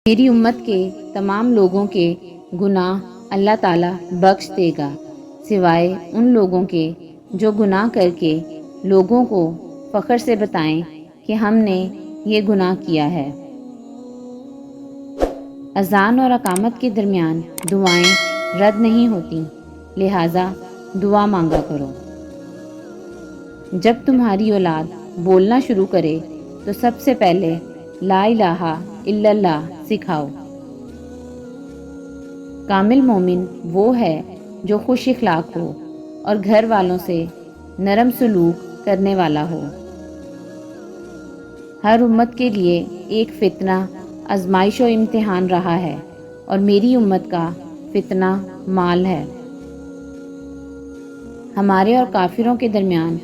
میری امت کے تمام لوگوں کے گناہ اللہ تعالیٰ بخش دے گا سوائے ان لوگوں کے جو گناہ کر کے لوگوں کو فخر سے بتائیں کہ ہم نے یہ گناہ کیا ہے۔ اذان اور اقامت کے درمیان دعائیں رد نہیں ہوتیں، لہٰذا دعا مانگا کرو۔ جب تمہاری اولاد بولنا شروع کرے تو سب سے پہلے لا الہ الا اللہ سکھاؤ۔ کامل مومن وہ ہے جو خوش اخلاق ہو اور گھر والوں سے نرم سلوک کرنے والا ہو۔ ہر امت کے لیے ایک فتنہ آزمائش و امتحان رہا ہے اور میری امت کا فتنہ مال ہے۔ ہمارے اور کافروں کے درمیان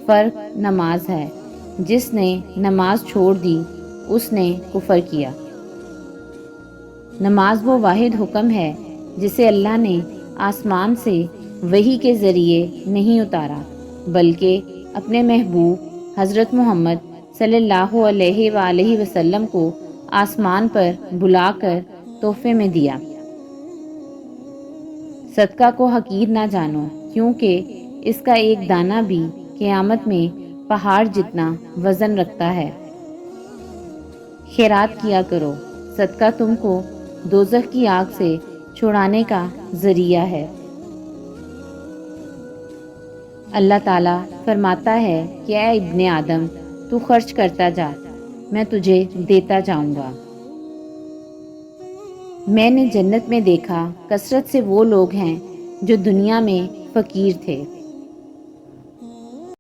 فرق نماز ہے۔ جس نے نماز چھوڑ دی اس نے کفر کیا۔ نماز وہ واحد حکم ہے جسے اللہ نے آسمان سے وحی کے ذریعے نہیں اتارا بلکہ اپنے محبوب حضرت محمد صلی اللہ علیہ وآلہ وسلم کو آسمان پر بلا کر تحفے میں دیا۔ صدقہ کو حقیر نہ جانو کیونکہ اس کا ایک دانہ بھی قیامت میں پہاڑ جتنا وزن رکھتا ہے۔ خیرات کیا کرو، صدقہ تم کو دوزخ کی آگ سے چھڑانے کا ذریعہ ہے۔ اللہ تعالیٰ فرماتا ہے کہ اے ابن آدم تو خرچ کرتا جا، میں تجھے دیتا جاؤں گا۔ میں نے جنت میں دیکھا کثرت سے وہ لوگ ہیں جو دنیا میں فقیر تھے۔